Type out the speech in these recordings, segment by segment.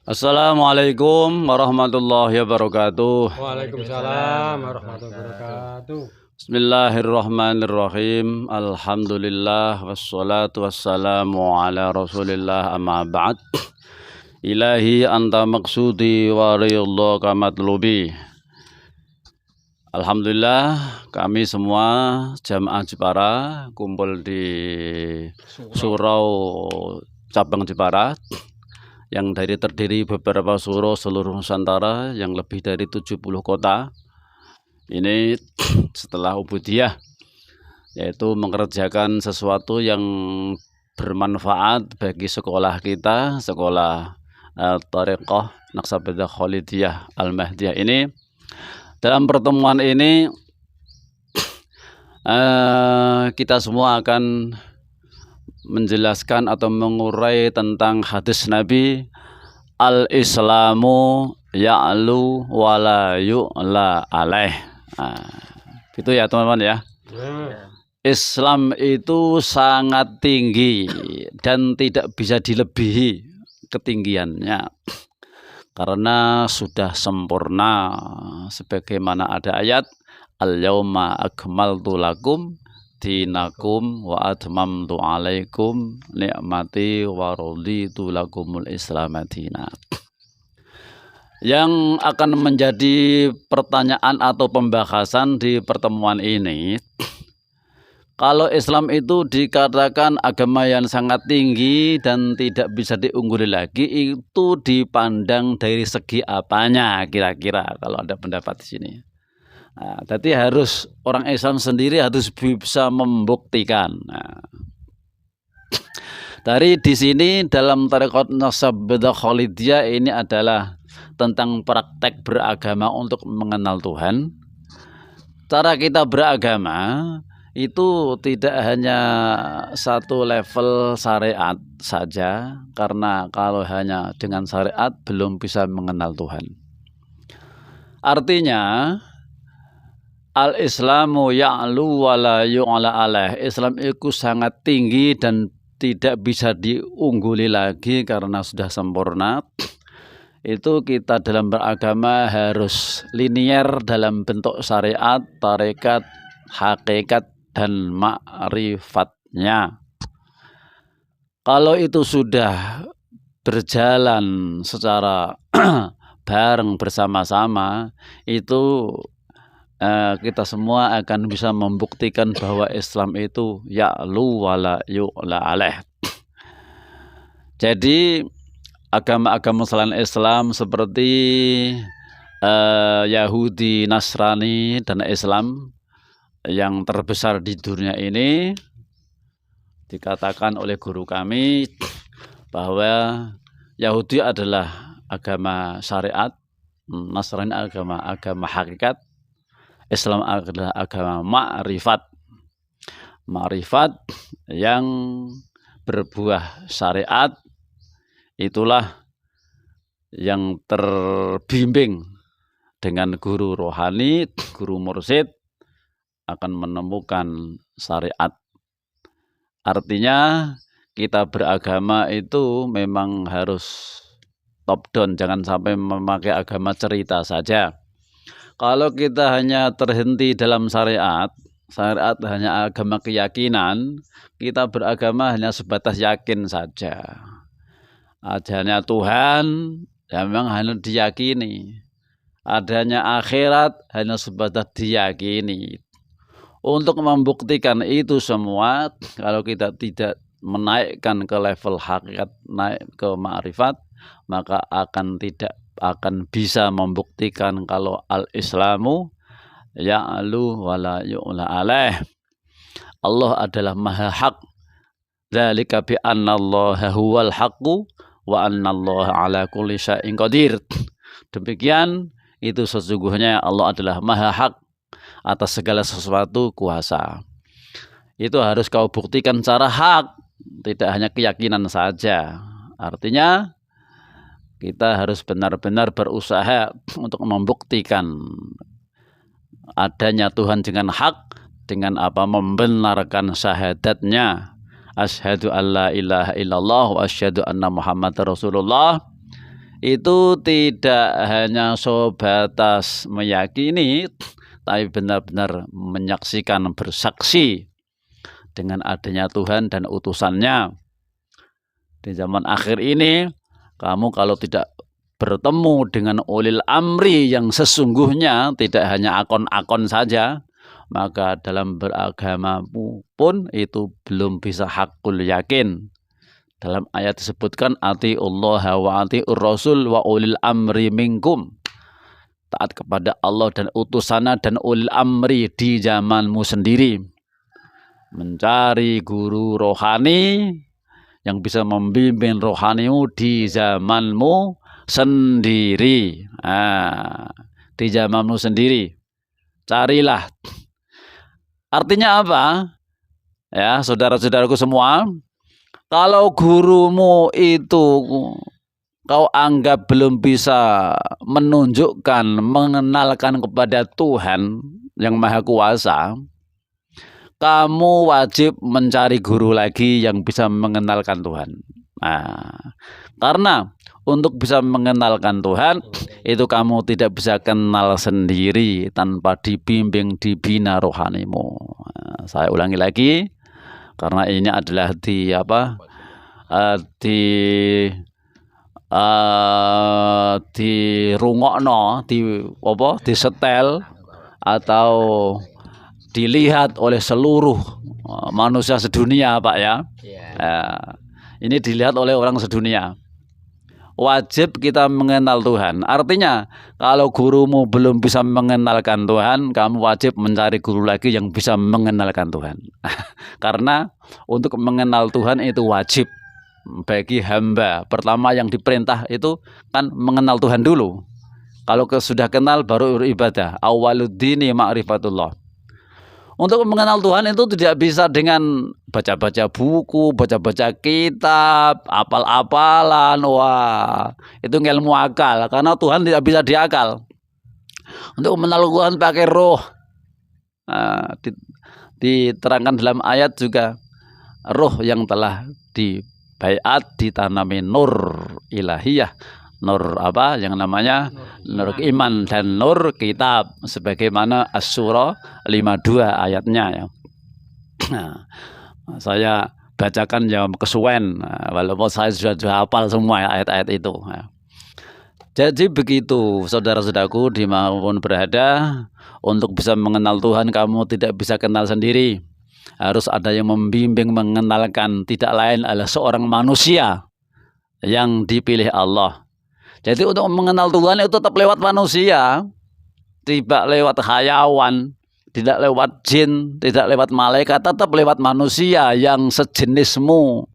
Assalamualaikum warahmatullahi wabarakatuh. Waalaikumsalam warahmatullahi wabarakatuh. Bismillahirrahmanirrahim. Alhamdulillah wassalatu wassalamu ala Rasulillah amma ba'd. Ilahi anta maksudi wa ridhaka matlubi. Alhamdulillah kami semua jamaah Jepara kumpul di Surau cabang Jepara yang terdiri beberapa surau seluruh Nusantara yang lebih dari 70 kota. Ini setelah ubudiyah, yaitu mengerjakan sesuatu yang bermanfaat bagi sekolah kita, sekolah Thariqah Naqsabandiyah Khalidiyah Al-Mahdiyah ini. Dalam pertemuan ini kita semua akan menjelaskan atau mengurai tentang hadis Nabi, al-islamu ya'lu wala yu'la alaih. Gitu ya teman-teman ya. Islam itu sangat tinggi dan tidak bisa dilebihi ketinggiannya, karena sudah sempurna, sebagaimana ada ayat al-yauma akmaltu lakum dinakum wa atmamtu alaikum ni'mati wa raditu lakumul Islam madina. Yang akan menjadi pertanyaan atau pembahasan di pertemuan ini, kalau Islam itu dikatakan agama yang sangat tinggi dan tidak bisa diungguli lagi, itu dipandang dari segi apanya kira-kira, kalau ada pendapat di sini. Nah, jadi harus orang Islam sendiri harus bisa membuktikan. Dari di sini dalam Thariqah Naqsabandiyah Khalidiyah ini adalah tentang praktek beragama untuk mengenal Tuhan. Cara kita beragama itu tidak hanya satu level syariat saja, karena kalau hanya dengan syariat belum bisa mengenal Tuhan. Artinya al-islamu ya'lu wa la yu'la alaih. Islam itu sangat tinggi dan tidak bisa diungguli lagi karena sudah sempurna. Itu kita dalam beragama harus linier dalam bentuk syariat, tarekat, hakikat, dan ma'rifatnya. Kalau itu sudah berjalan secara bareng bersama-sama, itu kita semua akan bisa membuktikan bahwa Islam itu ya'lu wala yu'la alaih. Jadi agama-agama selain Islam seperti Yahudi, Nasrani, dan Islam yang terbesar di dunia ini, dikatakan oleh guru kami bahwa Yahudi adalah agama syariat, Nasrani agama hakikat, Islam adalah agama ma'rifat. Ma'rifat yang berbuah syariat, itulah yang terbimbing dengan guru rohani, guru mursyid, akan menemukan syariat. Artinya kita beragama itu memang harus top down, jangan sampai memakai agama cerita saja. Kalau kita hanya terhenti dalam syariat hanya agama keyakinan, kita beragama hanya sebatas yakin saja. Adanya Tuhan ya memang hanya diyakini, adanya akhirat hanya sebatas diyakini. Untuk membuktikan itu semua, kalau kita tidak menaikkan ke level hakikat, naik ke ma'rifat, maka akan bisa membuktikan kalau al-islamu ya'lu wala yu'la alaih. Allah adalah maha hak. Dzalika bi annallaha huwal haqqu wa annallaha ala kulli syai'in qadir. Demikian itu sesungguhnya Allah adalah maha hak, atas segala sesuatu kuasa. Itu harus kau buktikan secara hak, tidak hanya keyakinan saja. Artinya kita harus benar-benar berusaha untuk membuktikan adanya Tuhan dengan hak, dengan apa? Membenarkan syahadatnya. Asyhadu alla ilaha illallah wa asyhadu anna Muhammad Rasulullah. itu tidak hanya sebatas meyakini, tapi benar-benar menyaksikan, bersaksi dengan adanya Tuhan dan utusannya. Di zaman akhir ini, kamu kalau tidak bertemu dengan ulil amri yang sesungguhnya, tidak hanya akon-akon saja, maka dalam beragamamu pun itu belum bisa hakul yakin. Dalam ayat disebutkan atiullah wa atiur rasul wa ulil amri minkum. Taat kepada Allah dan utusannya dan ulil amri di zamanmu sendiri. Mencari guru rohani yang bisa membimbing rohanimu di zamanmu sendiri. Di zamanmu sendiri. Carilah. Artinya apa? Ya, saudara-saudaraku semua, kalau gurumu itu kau anggap belum bisa menunjukkan, mengenalkan kepada Tuhan yang Maha Kuasa, kamu wajib mencari guru lagi yang bisa mengenalkan Tuhan. Karena untuk bisa mengenalkan Tuhan, itu kamu tidak bisa kenal sendiri tanpa dibimbing, dibina rohanimu. Saya ulangi lagi, karena ini adalah di rungokno, disetel atau dilihat oleh seluruh manusia sedunia, Pak ya. Ini dilihat oleh orang sedunia. Wajib kita mengenal Tuhan. Artinya, kalau gurumu belum bisa mengenalkan Tuhan, kamu wajib mencari guru lagi yang bisa mengenalkan Tuhan. Karena untuk mengenal Tuhan itu wajib bagi hamba. Pertama yang diperintah itu kan mengenal Tuhan dulu. Kalau sudah kenal baru ibadah. Awaluddini ma'rifatullah. Untuk mengenal Tuhan itu tidak bisa dengan baca-baca buku, baca-baca kitab, apal-apalan. Wah, itu ilmu akal. Karena Tuhan tidak bisa diakal. Untuk mengenal Tuhan pakai roh. Diterangkan dalam ayat juga, roh yang telah dibaiat, ditanami nur ilahiyah. Nur apa yang namanya nur iman dan nur kitab, sebagaimana As-Surah 52 ayatnya ya. Saya bacakan yang kesuwen, walaupun saya sudah hafal semua ayat-ayat itu. Jadi begitu saudara-saudaraku dimanapun berada, untuk bisa mengenal Tuhan kamu tidak bisa kenal sendiri. Harus ada yang membimbing, mengenalkan, tidak lain adalah seorang manusia yang dipilih Allah. Jadi untuk mengenal Tuhan itu tetap lewat manusia, tidak lewat hayawan, tidak lewat jin, tidak lewat malaikat, tetap lewat manusia yang sejenismu.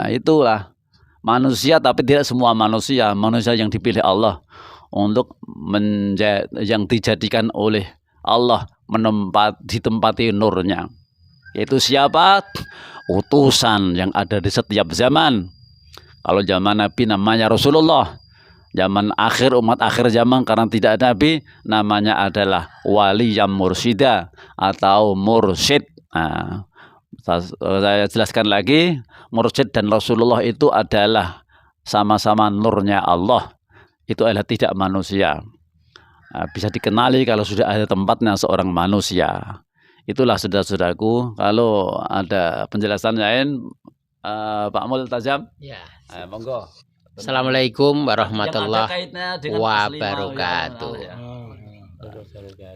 Itulah manusia, tapi tidak semua manusia, manusia yang dipilih Allah untuk yang dijadikan oleh Allah ditempati nurnya. Itu siapa? Utusan yang ada di setiap zaman. Kalau zaman Nabi namanya Rasulullah, zaman akhir umat akhir zaman karena tidak ada Nabi namanya adalah wali yang mursida atau mursyid. Saya jelaskan lagi, mursyid dan Rasulullah itu adalah sama-sama nurnya Allah. Itu adalah tidak manusia. Bisa dikenali kalau sudah ada tempatnya seorang manusia. Itulah saudara-saudaraku. Kalau ada penjelasan lain, Pak Multazam, ya. Monggo. Assalamualaikum warahmatullahi wabarakatuh.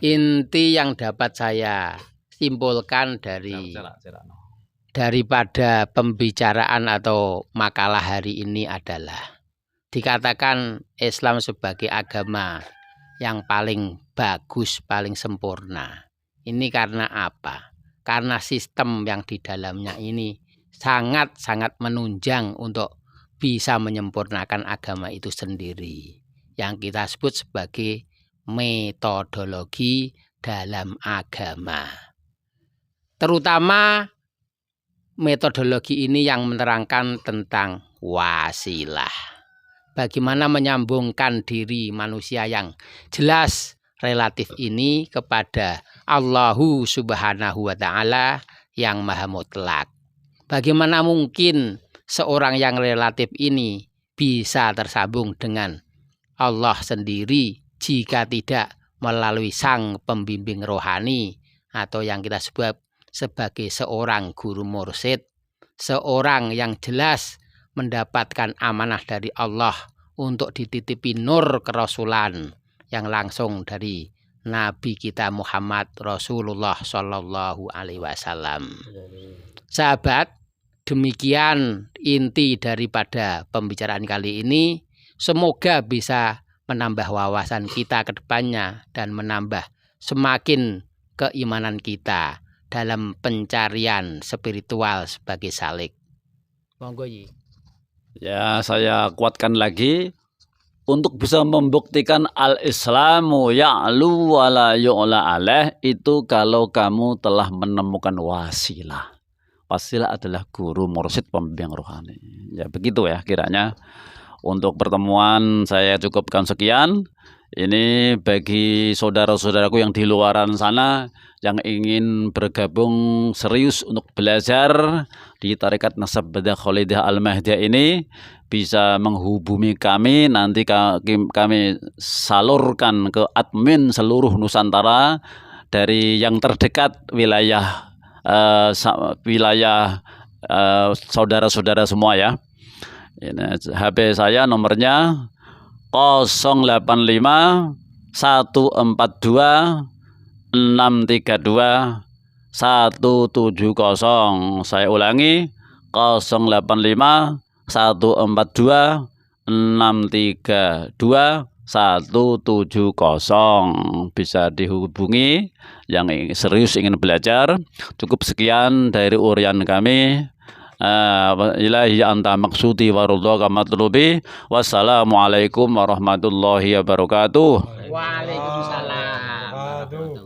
Inti yang dapat saya simpulkan daripada pembicaraan atau makalah hari ini adalah dikatakan Islam sebagai agama yang paling bagus, paling sempurna. Ini karena apa? Karena sistem yang di dalamnya ini sangat-sangat menunjang untuk bisa menyempurnakan agama itu sendiri, yang kita sebut sebagai metodologi dalam agama. Terutama metodologi ini yang menerangkan tentang wasilah. Bagaimana menyambungkan diri manusia yang jelas relatif ini kepada Allahu Subhanahu wa Ta'ala yang Maha Mutlak. Bagaimana mungkin seorang yang relatif ini bisa tersambung dengan Allah sendiri jika tidak melalui sang pembimbing rohani atau yang kita sebut sebagai seorang guru mursyid, seorang yang jelas mendapatkan amanah dari Allah untuk dititipi nur kerasulan yang langsung dari Nabi kita Muhammad Rasulullah Shallallahu Alaihi Wasallam. Sahabat, demikian inti daripada pembicaraan kali ini. Semoga bisa menambah wawasan kita ke depannya dan menambah semakin keimanan kita dalam pencarian spiritual sebagai salik. Monggo Yi. Ya, saya kuatkan lagi untuk bisa membuktikan al-islamu ya'lu wa la yu'la alaih itu kalau kamu telah menemukan wasilah. Wasilah adalah guru mursyid pembimbing rohani. Ya begitu ya kiranya. Untuk pertemuan saya cukupkan sekian. Ini bagi saudara-saudaraku yang di luaran sana yang ingin bergabung serius untuk belajar di Tarekat Nasab Badah Khalidah Al-Mahdiyah ini bisa menghubungi kami. Nanti kami salurkan ke admin seluruh Nusantara dari yang terdekat wilayah saudara-saudara semua ya. Ini HP saya nomornya 085 142 632 170. Saya ulangi 085 142 632 170. Bisa dihubungi yang serius ingin belajar. Cukup sekian dari urian kami. Ilahi anta maksudi wa ridhaka matlubi. Wassalamualaikum warahmatullahi wabarakatuh. Waalaikumsalam.